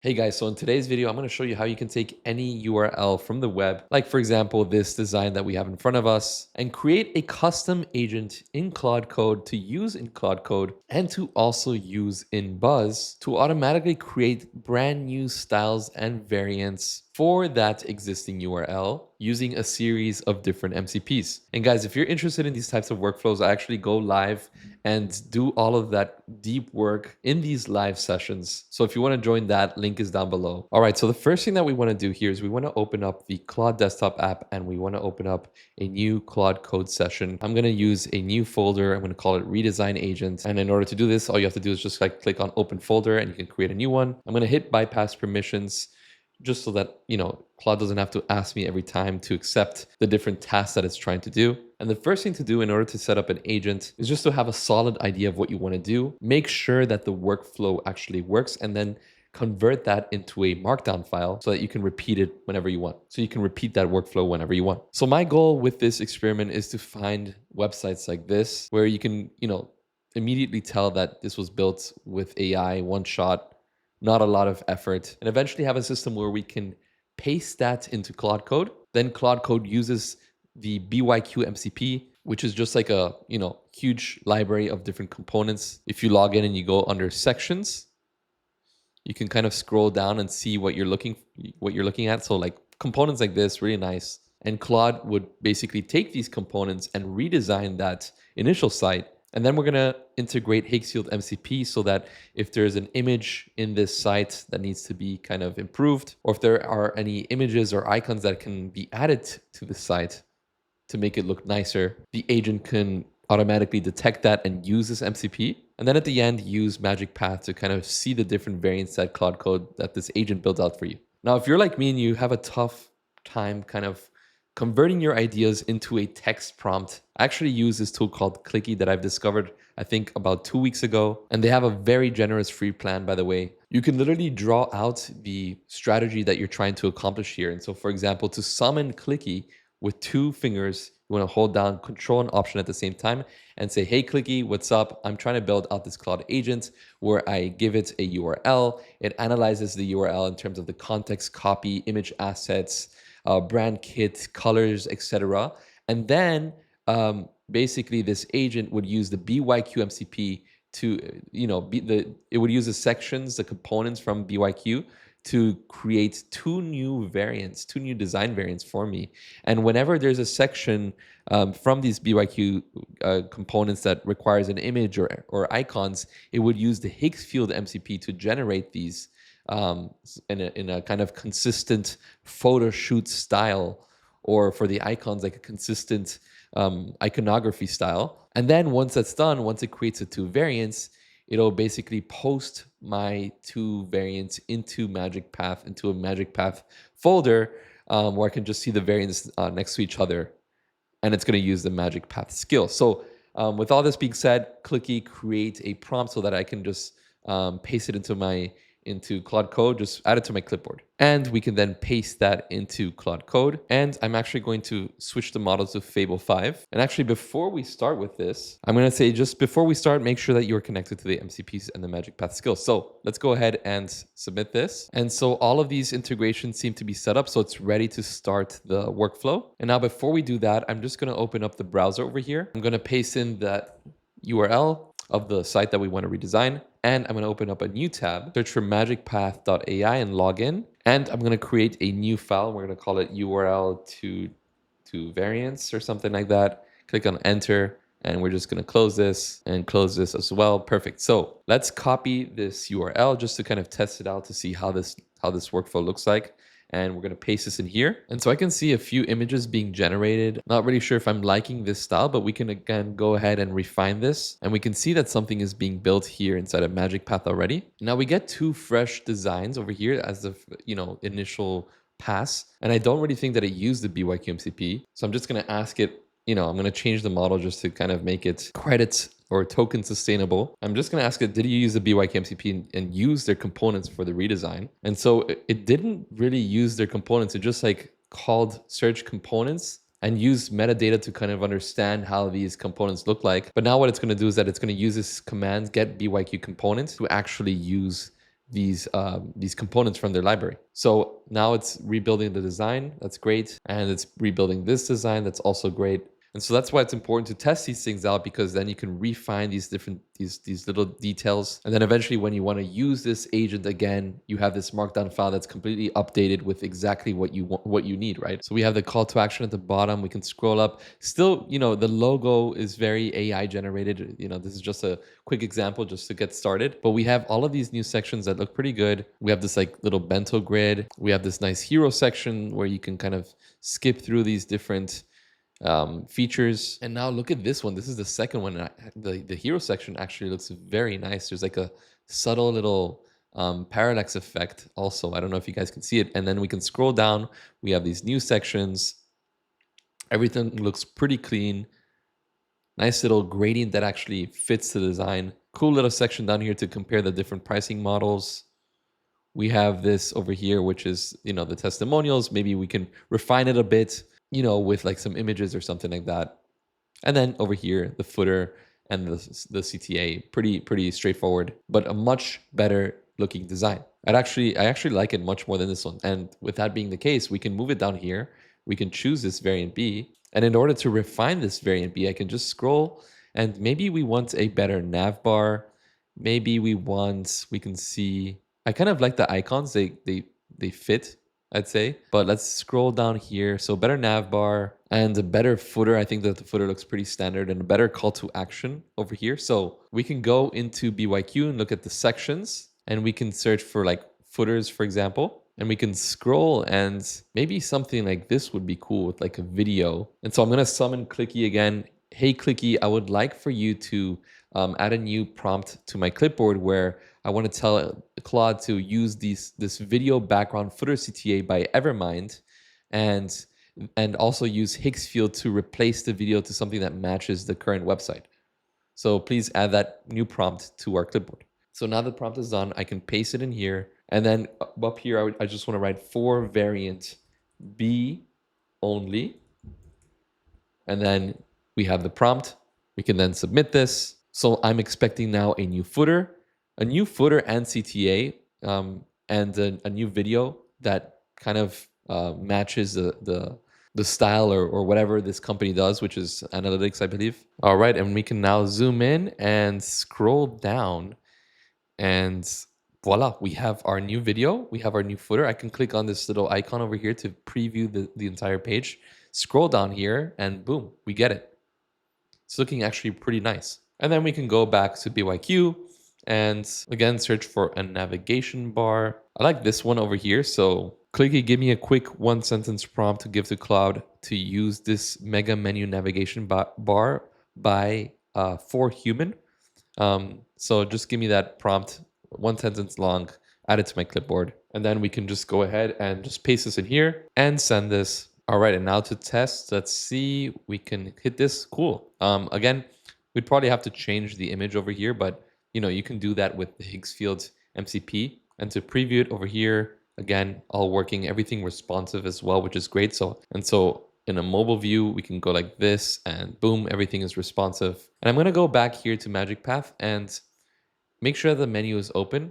Hey guys, so in today's video, I'm going to show you how you can take any URL from the web, like for example, this design that we have in front of us, and create a custom agent in Claude Code to use in Claude Code and to also use in Buzz to automatically create brand new styles and variants for that existing URL using a series of different MCPs. And guys, if you're interested in these types of workflows, I actually go live and do all of that deep work in these live sessions. So if you want to join that, link is down below. All right, so the first thing that we want to do here is we want to open up the Claude desktop app and we want to open up a new Claude Code session. I'm going to use a new folder. I'm going to call it redesign agent. And in order to do this, all you have to do is just click on open folder and you can create a new one. I'm going to hit bypass permissions, just so that, Claude doesn't have to ask me every time to accept the different tasks that it's trying to do. And the first thing to do in order to set up an agent is just to have a solid idea of what you want to do. Make sure that the workflow actually works and then convert that into a markdown file so that you can repeat it whenever you want. So you can repeat that workflow whenever you want. So my goal with this experiment is to find websites like this where you can, immediately tell that this was built with AI, one shot, not a lot of effort, and eventually have a system where we can paste that into Claude Code. Then Claude Code uses the BYQ MCP, which is just like a, huge library of different components. If you log in and you go under sections, you can kind of scroll down and see what you're looking at. So like components like this, really nice. And Claude would basically take these components and redesign that initial site. And then we're going to integrate Higgsfield MCP so that if there's an image in this site that needs to be kind of improved, or if there are any images or icons that can be added to the site to make it look nicer, the agent can automatically detect that and use this MCP. And then at the end, use MagicPath to kind of see the different variants that Claude Code that this agent built out for you. Now, if you're like me and you have a tough time kind of converting your ideas into a text prompt, I actually use this tool called Clicky that I've discovered, I think, about 2 weeks ago. And they have a very generous free plan, by the way. You can literally draw out the strategy that you're trying to accomplish here. And so, for example, to summon Clicky with 2 fingers, you want to hold down Control and Option at the same time and say, hey, Clicky, what's up? I'm trying to build out this Claude agent where I give it a URL. It analyzes the URL in terms of the context, copy, image assets, brand kit, colors, etc. And then basically this agent would use the BYQ MCP to, it would use the sections, the components from BYQ to create 2 new variants, 2 new design variants for me. And whenever there's a section from these BYQ components that requires an image or icons, it would use the Higgsfield MCP to generate these in a kind of consistent photo shoot style, or for the icons, like a consistent iconography style. And then once that's done, once it creates the 2 variants, it'll basically post my 2 variants into MagicPath, into a MagicPath folder where I can just see the variants next to each other. And it's going to use the MagicPath skill. So with all this being said, Clicky create a prompt so that I can just paste it into Claude Code, just add it to my clipboard. And we can then paste that into Claude Code. And I'm actually going to switch the model to Fable 5. And actually, before we start with this, I'm going to say just before we start, make sure that you're connected to the MCPs and the MagicPath skills. So let's go ahead and submit this. And so all of these integrations seem to be set up, so it's ready to start the workflow. And now before we do that, I'm just going to open up the browser over here. I'm going to paste in that URL of the site that we want to redesign. And I'm going to open up a new tab, search for magicpath.ai and log in. And I'm going to create a new file. We're going to call it URL to variants or something like that. Click on enter. And we're just going to close this and close this as well. Perfect. So let's copy this URL just to kind of test it out to see how this workflow looks like. And we're going to paste this in here. And so I can see a few images being generated. Not really sure if I'm liking this style, but we can again go ahead and refine this. And we can see that something is being built here inside of MagicPath already. Now we get 2 fresh designs over here as the initial pass. And I don't really think that it used the BYQ MCP. So I'm just going to ask it, I'm going to change the model just to kind of make it credit or token sustainable. I'm just going to ask it, did you use the BYQ MCP and use their components for the redesign? And so it didn't really use their components. It just called search components and use metadata to kind of understand how these components look like. But now what it's going to do is that it's going to use this command, get BYQ components, to actually use these components from their library. So now it's rebuilding the design. That's great. And it's rebuilding this design. That's also great. And so that's why it's important to test these things out, because then you can refine these different, these little details. And then eventually when you want to use this agent again, you have this markdown file that's completely updated with exactly what you want, what you need, right? So we have the call to action at the bottom. We can scroll up. Still, you know, the logo is very AI generated. You know, this is just a quick example just to get started. But we have all of these new sections that look pretty good. We have this like little bento grid. We have this nice hero section where you can kind of skip through these different features. And now look at this one. This is the second one. The hero section actually looks very nice. There's like a subtle little parallax effect also. I don't know if you guys can see it. And then we can scroll down. We have these new sections. Everything looks pretty clean. Nice little gradient that actually fits the design. Cool little section down here to compare the different pricing models. We have this over here, which is, you know, the testimonials. Maybe we can refine it a bit, you know, with like some images or something like that. And then over here, the footer and the CTA, pretty straightforward, but a much better looking design. I actually like it much more than this one. And with that being the case, we can move it down here. We can choose this variant B. And in order to refine this variant B, I can just scroll, and maybe we want a better nav bar. Maybe we can see, I kind of like the icons. They fit, I'd say. But let's scroll down here. So better nav bar and a better footer. I think that the footer looks pretty standard, and a better call to action over here. So we can go into BYQ and look at the sections, and we can search for like footers, for example. And we can scroll, and maybe something like this would be cool with like a video. And so I'm going to summon Clicky again. Hey, Clicky, I would like for you to add a new prompt to my clipboard where I want to tell Claude to use this video background footer CTA by Evermind, and also use Higgsfield to replace the video to something that matches the current website. So please add that new prompt to our clipboard. So now the prompt is done, I can paste it in here. And then up here, I just want to write for variant B only. And then we have the prompt. We can then submit this. So I'm expecting now a new footer and CTA, and a new video that kind of matches the style or whatever this company does, which is analytics, I believe. All right, and we can now zoom in and scroll down, and voila, we have our new video, we have our new footer. I can click on this little icon over here to preview the entire page, scroll down here, and boom, we get it. It's looking actually pretty nice. And then we can go back to BYQ and again, search for a navigation bar. I like this one over here. So Clicky, give me a quick 1-sentence prompt to give to Claude to use this mega menu navigation bar by for human. So just give me that prompt, 1 sentence long, add it to my clipboard. And then we can just go ahead and just paste this in here and send this. All right, and now to test, let's see, we can hit this, cool. Again, we'd probably have to change the image over here, but you know, you can do that with the Higgsfield MCP. And to preview it over here, again, all working, everything responsive as well, which is great. So in a mobile view, we can go like this and boom, everything is responsive. And I'm gonna go back here to MagicPath and make sure the menu is open.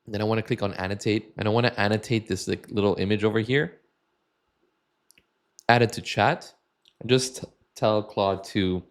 Then I wanna click on annotate, and I wanna annotate this like little image over here. Add it to chat, and just tell Claude to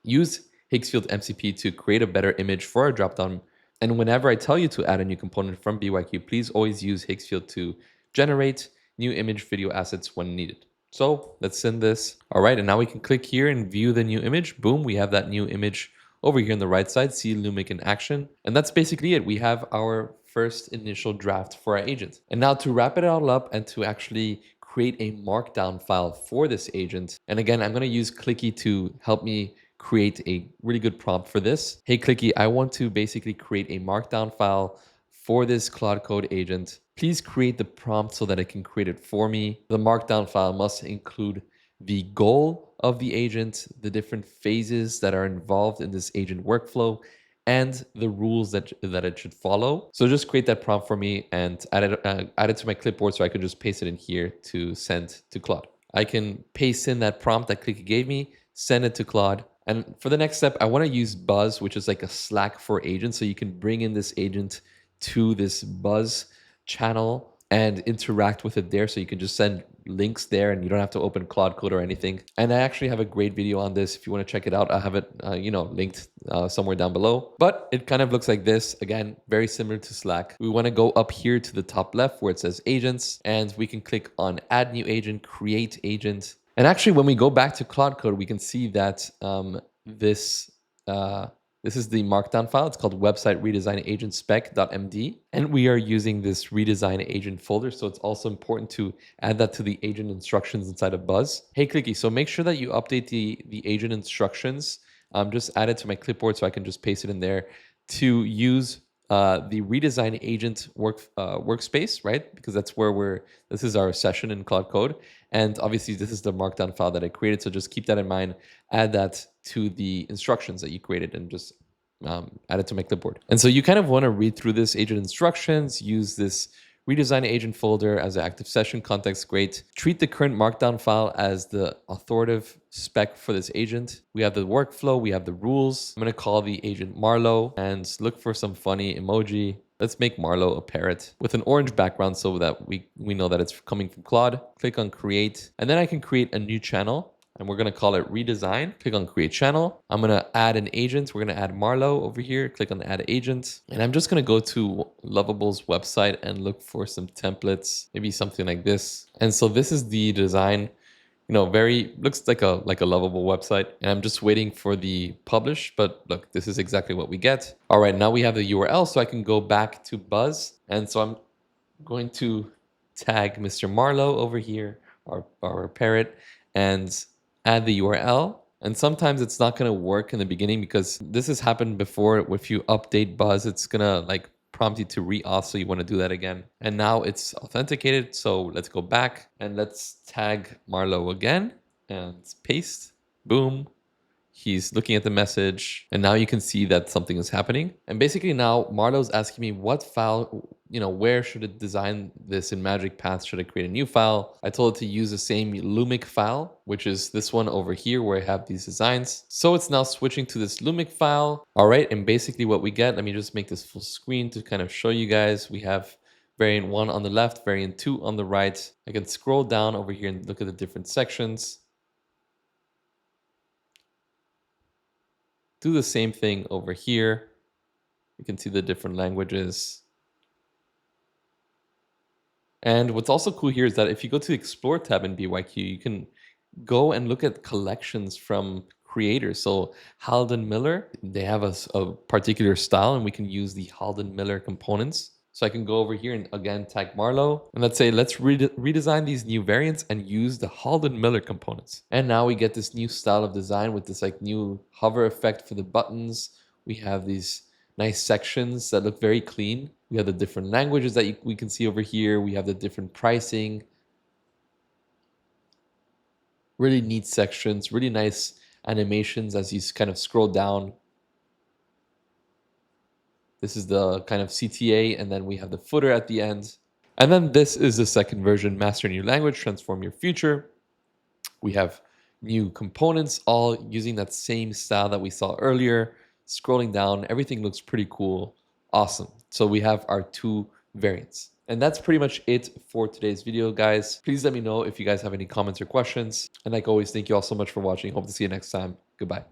use Higgsfield MCP to create a better image for our dropdown. And whenever I tell you to add a new component from BYQ, please always use Higgsfield to generate new image video assets when needed. So let's send this. All right, and now we can click here and view the new image. Boom, we have that new image over here on the right side. See Lumic in action. And that's basically it. We have our first initial draft for our agent. And now to wrap it all up and to actually create a markdown file for this agent. And again, I'm going to use Clicky to help me create a really good prompt for this. Hey, Clicky, I want to basically create a markdown file for this Claude Code agent. Please create the prompt so that it can create it for me. The markdown file must include the goal of the agent, the different phases that are involved in this agent workflow, and the rules that it should follow. So just create that prompt for me and add it to my clipboard so I could just paste it in here to send to Claude. I can paste in that prompt that Clicky gave me, send it to Claude. And for the next step, I want to use Buzz, which is like a Slack for agents. So you can bring in this agent to this Buzz channel and interact with it there. So you can just send links there and you don't have to open Claude Code or anything. And I actually have a great video on this. If you want to check it out, I have it, linked somewhere down below. But it kind of looks like this. Again, very similar to Slack. We want to go up here to the top left where it says agents, and we can click on add new agent, create agent. And actually, when we go back to Claude Code, we can see that this is the markdown file. It's called website redesign agent spec.md. And we are using this redesign agent folder. So it's also important to add that to the agent instructions inside of Buzz. Hey, Clicky, so make sure that you update the agent instructions. Just add it to my clipboard so I can just paste it in there to use the redesign agent workspace, right? Because that's where this is our session in Claude Code. And obviously this is the markdown file that I created. So just keep that in mind, add that to the instructions that you created and just add it to my clipboard. And so you kind of want to read through this agent instructions, use this redesign agent folder as an active session context. Great. Treat the current markdown file as the authoritative spec for this agent. We have the workflow, we have the rules. I'm going to call the agent Marlowe and look for some funny emoji. Let's make Marlowe a parrot with an orange background so that we know that it's coming from Claude. Click on create, and then I can create a new channel. And we're going to call it redesign. Click on create channel. I'm going to add an agent. We're going to add Marlowe over here. Click on add agent. And I'm just going to go to Lovable's website and look for some templates, maybe something like this. And so this is the design, looks like a Lovable website. And I'm just waiting for the publish, but look, this is exactly what we get. All right, now we have the URL, so I can go back to Buzz. And so I'm going to tag Mr. Marlowe over here, our parrot, and add the URL. And sometimes it's not going to work in the beginning because this has happened before. If you update Buzz, it's going to prompt you to re-auth. So you want to do that again. And now it's authenticated. So let's go back and let's tag Marlowe again and paste. Boom. He's looking at the message, and now you can see that something is happening. And basically now Marlowe's asking me what file, where should it design this in MagicPath? Should I create a new file? I told it to use the same Lumic file, which is this one over here where I have these designs. So it's now switching to this Lumic file. All right, and basically what we get, let me just make this full screen to kind of show you guys. We have variant 1 on the left, variant 2 on the right. I can scroll down over here and look at the different sections. Do the same thing over here. You can see the different languages. And what's also cool here is that if you go to the Explore tab in BYQ, you can go and look at collections from creators. So Haldan Miller, they have a particular style, and we can use the Haldan Miller components. So I can go over here and again tag Marlowe, and let's say let's redesign these new variants and use the Haldan Miller components. And now we get this new style of design with this new hover effect for the buttons. We have these nice sections that look very clean. We have the different languages that we can see over here. We have the different pricing. Really neat sections, really nice animations as you kind of scroll down. This is the kind of CTA, and then we have the footer at the end. And then this is the second version, master a new language, transform your future. We have new components, all using that same style that we saw earlier. Scrolling down, everything looks pretty cool. Awesome. So we have our 2 variants. And that's pretty much it for today's video, guys. Please let me know if you guys have any comments or questions. And like always, thank you all so much for watching. Hope to see you next time. Goodbye.